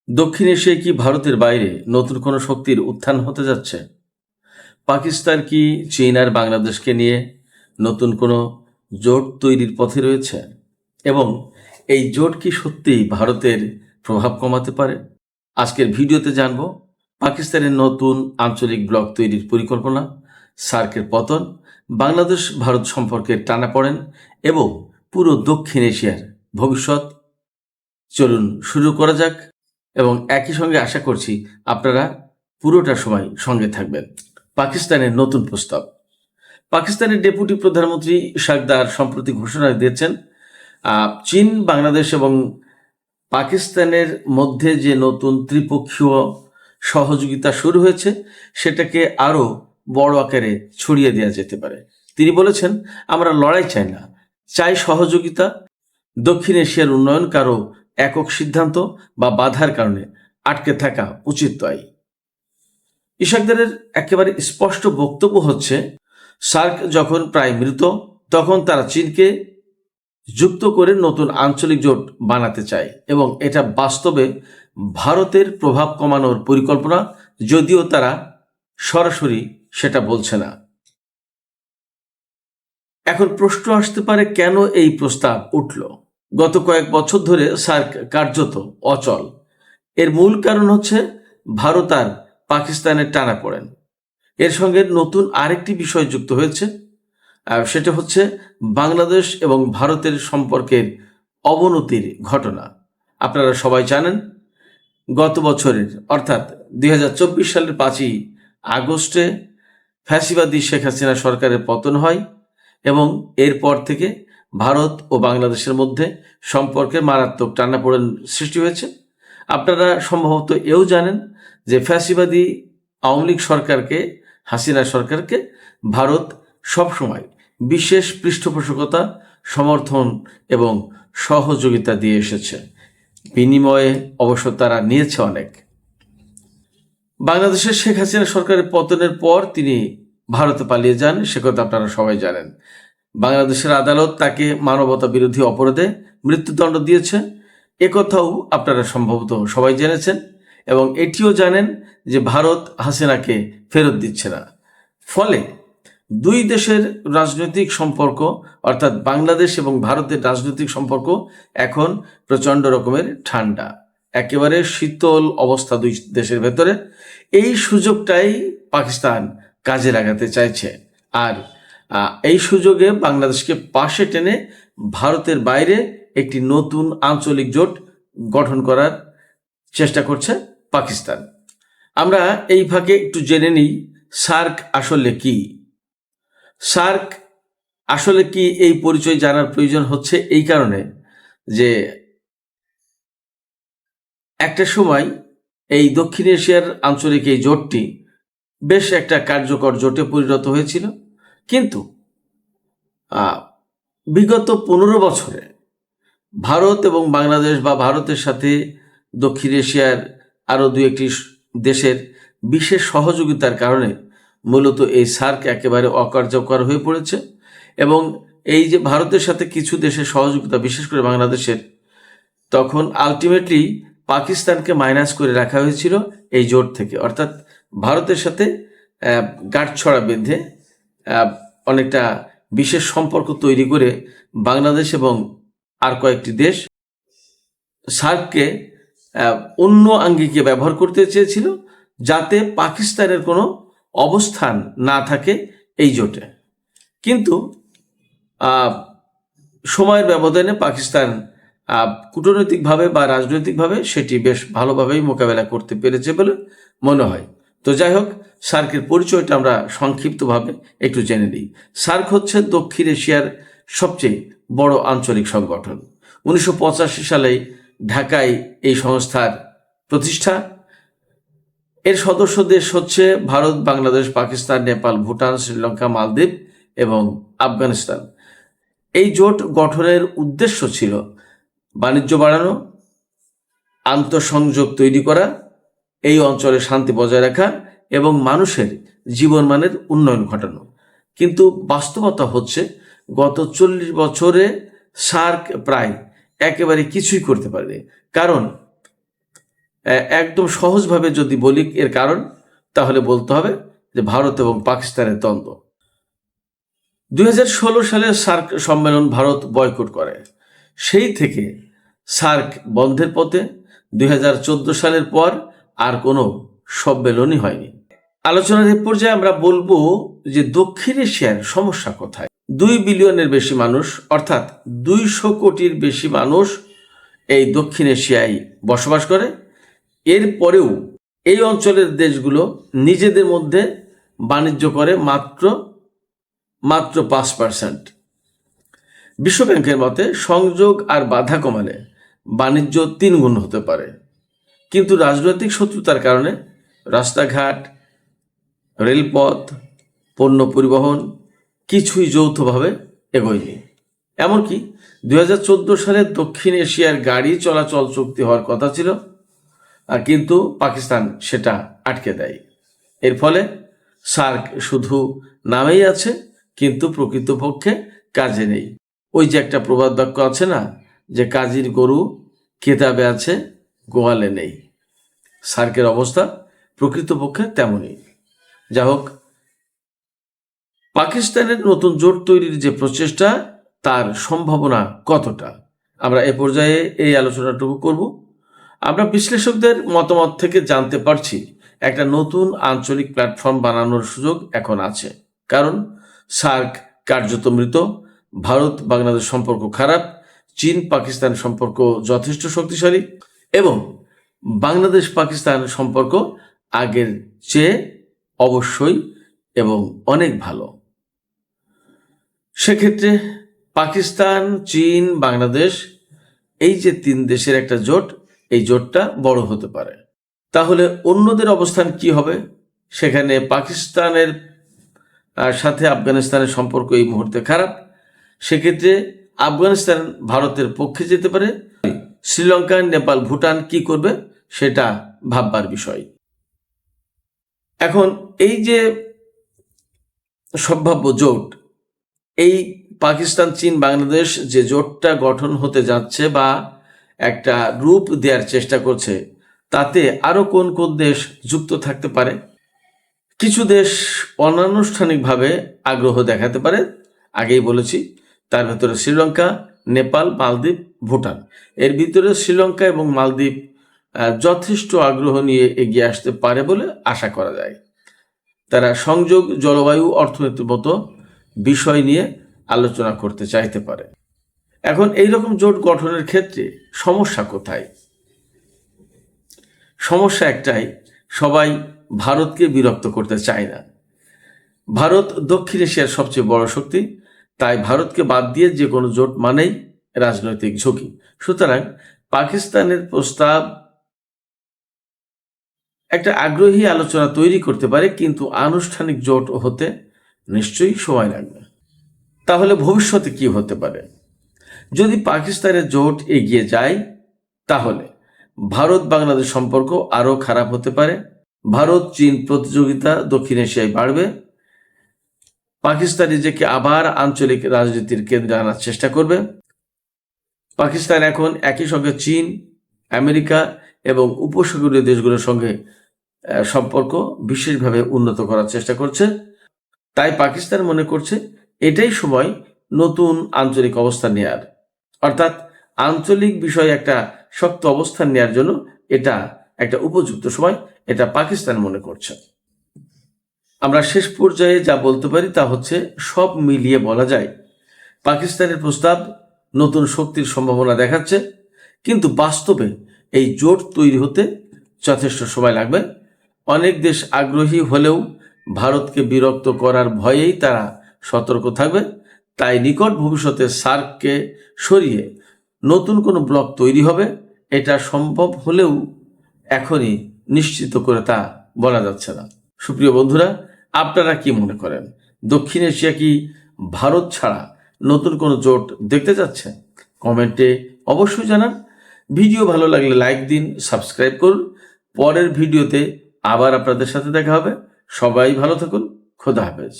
দক্ষিণ এশিয়ায় কি ভারতের বাইরে নতুন কোনো শক্তির উত্থান হতে যাচ্ছে? পাকিস্তান কি চীন আর বাংলাদেশকে নিয়ে নতুন কোনো জোট তৈরির পথে রয়েছে? এবং এই জোট কি সত্যিই ভারতের প্রভাব কমাতে পারে? আজকের ভিডিওতে জানব পাকিস্তানের নতুন আঞ্চলিক ব্লক তৈরির পরিকল্পনা, সার্কের পতন, বাংলাদেশ ভারত সম্পর্কের টানাপোড়েন এবং পুরো দক্ষিণ এশিয়ার ভবিষ্যৎ। চলুন শুরু করা যাক এবং একই সঙ্গে আশা করছি আপনারা পুরোটা সময় সঙ্গে থাকবেন। পাকিস্তানের নতুন প্রস্তাব। পাকিস্তানের ডেপুটি প্রধানমন্ত্রী শাকদার সম্প্রতি ঘোষণা দিয়েছেন চীন, বাংলাদেশ এবং পাকিস্তানের মধ্যে যে নতুন ত্রিপক্ষীয় সহযোগিতা শুরু হয়েছে সেটাকে আরও বড় আকারে ছড়িয়ে দেওয়া যেতে পারে। তিনি বলেছেন, আমরা লড়াই চাই না, চাই সহযোগিতা। দক্ষিণ এশিয়ার উন্নয়ন কারো একক সিদ্ধান্ত বা বাধার কারণে আটকে থাকা উচিত নয়। ইশাকদারের একেবারে স্পষ্ট বক্তব্য হচ্ছে, সার্ক যখন প্রায় মৃত তখন তারা চীনকে যুক্ত করে নতুন আঞ্চলিক জোট বানাতে চায় এবং এটা বাস্তবে ভারতের প্রভাব কমানোর পরিকল্পনা, যদিও তারা সরাসরি সেটা বলছে না। এখন প্রশ্ন আসতে পারে, কেন এই প্রস্তাব উঠল? গত কয়েক বছর ধরে সার্ক কার্যত অচল। এর মূল কারণ হচ্ছে ভারত আর পাকিস্তানের টানাপোড়েন। এর সঙ্গে নতুন আরেকটি বিষয় যুক্ত হয়েছে, সেটা হচ্ছে বাংলাদেশ এবং ভারতের সম্পর্কের অবনতির ঘটনা। আপনারা সবাই জানেন, গত বছরের অর্থাৎ 2024 সালের 5ই আগস্টে ফ্যাসিবাদী শেখ হাসিনা সরকারের পতন হয় এবং এরপর থেকে ভারত ও বাংলাদেশের মধ্যে সম্পর্কের মারাত্মক টানাপোড়েন সৃষ্টি হয়েছে। আপনারা সম্ভবত এও জানেন যে ফ্যাসিবাদী আওয়ামী লীগ সরকারকে, হাসিনা সরকারকে ভারত সবসময় বিশেষ পৃষ্ঠপোষকতা, সমর্থন এবং সহযোগিতা দিয়ে এসেছে। বিনিময়ে অবশ্য তারা নিয়েছে অনেক। বাংলাদেশের শেখ হাসিনা সরকারের পতনের পর তিনি ভারতে পালিয়ে যান, সে কথা আপনারা সবাই জানেন। বাংলাদেশের আদালত তাকে মানবতা বিরোধী অপরাধে মৃত্যুদণ্ড দিয়েছে, একথাও আপনারা সম্ভবত সবাই জেনেছেন এবং এটিও জানেন যে ভারত হাসিনাকে ফেরত দিচ্ছে না। ফলে দুই দেশের রাজনৈতিক সম্পর্ক, অর্থাৎ বাংলাদেশ এবং ভারতের রাজনৈতিক সম্পর্ক এখন প্রচণ্ড রকমের ঠান্ডা, একেবারে শীতল অবস্থা দুই দেশের ভেতরে। এই সুযোগটাই পাকিস্তান কাজে লাগাতে চাইছে আর এই সুযোগে বাংলাদেশকে পাশে টেনে ভারতের বাইরে একটি নতুন আঞ্চলিক জোট গঠন করার চেষ্টা করছে পাকিস্তান। আমরা এই ভাগে একটু জেনে নিই সার্ক আসলে কি। সার্ক আসলে কি, এই পরিচয় জানার প্রয়োজন হচ্ছে এই কারণে যে একটা সময় এই দক্ষিণ এশিয়ার আঞ্চলিক এই জোটটি বেশ একটা কার্যকর জোটে পরিণত হয়েছিল, কিন্তু বিগত 15 বছরে ভারত এবং বাংলাদেশ বা ভারতের সাথে দক্ষিণ এশিয়ার আরও দু একটি দেশের বিশেষ সহযোগিতার কারণে মূলত এই সার্ক একেবারে অকার্যকর হয়ে পড়েছে এবং এই যে ভারতের সাথে কিছু দেশের সহযোগিতা, বিশেষ করে বাংলাদেশের, তখন আলটিমেটলি পাকিস্তানকে মাইনাস করে রাখা হয়েছিল এই জোট থেকে। অর্থাৎ ভারতের সাথে গাঁটছড়া বেঁধে অনেকটা বিশেষ সম্পর্ক তৈরি করে বাংলাদেশ এবং আর কয়েকটি দেশ সার্ককে অন্য আঙ্গিকে ব্যবহার করতে চেয়েছিল, যাতে পাকিস্তানের কোনো অবস্থান না থাকে এই জোটে। কিন্তু সময়ের ব্যবধানে পাকিস্তান কূটনৈতিকভাবে বা রাজনৈতিকভাবে সেটি বেশ ভালোভাবেই মোকাবেলা করতে পেরেছে বলে মনে হয়। তো যাই হোক, সার্কের পরিচয়টা আমরা সংক্ষিপ্তভাবে একটু জেনে নিই। সার্ক হচ্ছে দক্ষিণ এশিয়ার সবচেয়ে বড় আঞ্চলিক সংগঠন। 1985 সালে ঢাকায় এই সংস্থার প্রতিষ্ঠা। এর সদস্য দেশ হচ্ছে ভারত, বাংলাদেশ, পাকিস্তান, নেপাল, ভুটান, শ্রীলঙ্কা, মালদ্বীপ এবং আফগানিস্তান। এই জোট গঠনের উদ্দেশ্য ছিল বাণিজ্য বাড়ানো, আন্তঃসংযোগ তৈরি করা, এই অঞ্চলে শান্তি বজায় রাখা এবং মানুষের জীবনমানের উন্নয়ন ঘটানো। কিন্তু বাস্তবতা হচ্ছে গত 40 বছরে সার্ক প্রায় একেবারে কিছুই করতে পারেনি। কারণ একদম সহজভাবে যদি বলি এর কারণ, তাহলে বলতে হবে যে ভারত এবং পাকিস্তানের দ্বন্দ্ব। 2016 সালে সার্ক সম্মেলন ভারত বয়কট করে, সেই থেকে সার্ক বন্ধের পথে। 2014 সালের পর আর কোনো সম্মেলনই হয়নি। আলোচনার এই পর্যায়ে আমরা বলবো যে দক্ষিণ এশিয়ার সমস্যা কোথায়। 2 বিলিয়নের বেশি মানুষ, অর্থাৎ 200 কোটির বেশি মানুষ এই দক্ষিণ এশিয়ায় বসবাস করে। এরপরেও এই অঞ্চলের দেশগুলো নিজেদের মধ্যে বাণিজ্য করে মাত্র 5%। বিশ্বব্যাংকের মতে সংযোগ আর বাধা কমালে বাণিজ্য 3 গুণ হতে পারে, কিন্তু রাজনৈতিক শত্রুতার কারণে রাস্তাঘাট, রেলপথ, পণ্য পরিবহন কিছুই যৌথভাবে এগোয়নি। এমনকি 2014 সালে দক্ষিণ এশিয়ার গাড়ি চলাচল চুক্তি হওয়ার কথা ছিল, কিন্তু পাকিস্তান সেটা আটকে দেয়। এর ফলে সার্ক শুধু নামেই আছে, কিন্তু প্রকৃতপক্ষে কাজে নেই। ওই যে একটা প্রবাদ বাক্য আছে না, যে কাজীর গরু কেতাবে আছে গোয়ালে নেই। সার্কের অবস্থা প্রকৃতপক্ষে তেমনই। যা হোক, পাকিস্তানের নতুন জোট তৈরির যে প্রচেষ্টা, তার সম্ভাবনা কতটা, আমরা এ পর্যায়ে এই আলোচনাটুকু করব। আমরা বিশ্লেষকদের মতামত থেকে জানতে পারছি একটা নতুন আঞ্চলিক প্ল্যাটফর্ম বানানোর সুযোগ এখন আছে, কারণ সার্ক কার্যত মৃত, ভারত বাংলাদেশ সম্পর্ক খারাপ, চীন পাকিস্তান সম্পর্ক যথেষ্ট শক্তিশালী, এবং বাংলাদেশ পাকিস্তান সম্পর্ক আগের চেয়ে অবশ্যই এবং অনেক ভালো। সেক্ষেত্রে পাকিস্তান, চীন, বাংলাদেশ, এই যে 3 দেশের একটা জোট, এই জোটটা বড় হতে পারে। তাহলে অন্যদের অবস্থান কি হবে? সেখানে পাকিস্তানের সাথে আফগানিস্তানের সম্পর্ক এই মুহূর্তে খারাপ। সেক্ষেত্রে আফগানিস্তান ভারতের পক্ষে যেতে পারে। শ্রীলঙ্কা, নেপাল, ভুটান কি করবে সেটা ভাববার বিষয়। এখন এই যে সম্ভাব্য জোট, এই পাকিস্তান, চীন, বাংলাদেশ যে জোটটা গঠন হতে যাচ্ছে বা একটা রূপ দেওয়ার চেষ্টা করছে, তাতে আরো কোন কোন দেশ যুক্ত থাকতে পারে? কিছু দেশ অনানুষ্ঠানিকভাবে আগ্রহ দেখাতে পারে, আগেই বলেছি। তার ভেতরে শ্রীলঙ্কা, নেপাল, মালদ্বীপ, ভুটান। এর ভিতরে শ্রীলঙ্কা এবং মালদ্বীপ যথেষ্ট আগ্রহ নিয়ে এগিয়ে আসতে পারে বলে আশা করা যায়। তারা সংযোগ, জলবায়ু, অর্থনীতির মতো বিষয় নিয়ে আলোচনা করতে চাইতে পারে। এখন এইরকম জোট গঠনের ক্ষেত্রে সমস্যা কোথায়? সমস্যা একটাই, সবাই ভারতকে বিরক্ত করতে চায় না। ভারত দক্ষিণ এশিয়ার সবচেয়ে বড় শক্তি, তাই ভারতকে বাদ দিয়ে যে কোনো জোট মানেই রাজনৈতিক ঝুঁকি। সুতরাং পাকিস্তানের প্রস্তাব একটা আগ্রহী আলোচনা তৈরি করতে পারে, কিন্তু আনুষ্ঠানিক জোট হতে নিশ্চয়ই সময় লাগবে। তাহলে ভবিষ্যতে কি হতে পারে? যদি পাকিস্তানের জোট এগিয়ে যায়, তাহলে ভারত বাংলাদেশ সম্পর্ক আরো খারাপ হতে পারে। ভারত চীন প্রতিযোগিতা দক্ষিণ এশিয়ায় বাড়বে। পাকিস্তান নিজেকে আবার আঞ্চলিক রাজনীতির কেন্দ্রে আনার চেষ্টা করবে। পাকিস্তান এখন একই সঙ্গে চীন, আমেরিকা এবং উপসাগরীয় দেশগুলোর সঙ্গে সম্পর্ক বিশেষভাবে উন্নত করার চেষ্টা করছে। তাই পাকিস্তান মনে করছে এটাই সময় নতুন আঞ্চলিক অবস্থান নেয়ার, অর্থাৎ আঞ্চলিক বিষয়ে একটা শক্ত অবস্থান নেয়ার জন্য এটা একটা উপযুক্ত সময়, এটা পাকিস্তান মনে করছে। আমরা শেষ পর্যায়ে যা বলতে পারি তা হচ্ছে, সব মিলিয়ে বলা যায় পাকিস্তানের প্রস্তাব নতুন শক্তির সম্ভাবনা দেখাচ্ছে, কিন্তু বাস্তবে এই জোট তৈরি হতে যথেষ্ট সময় লাগবে। অনেক দেশ আগ্রহী হলেও ভারতকে বিরক্ত করার ভয়েই তারা সতর্ক থাকবে। তাই নিকট ভবিষ্যতে সার্ককে সরিয়ে নতুন কোনো ব্লক তৈরি হবে, এটা সম্ভব হলেও এখনই নিশ্চিত করে তা বলা যাচ্ছে না। সুপ্রিয় বন্ধুরা, আপনারা কি মনে করেন? দক্ষিণ এশিয়া কি ভারত ছাড়া নতুন কোনো জোট দেখতে যাচ্ছে? কমেন্টে অবশ্যই জানান। ভিডিও ভালো লাগলে লাইক দিন, সাবস্ক্রাইব করুন। পরের ভিডিওতে আবার আপনাদের সাথে দেখা হবে। সবাই ভালো থাকুন। খোদা হাফেজ।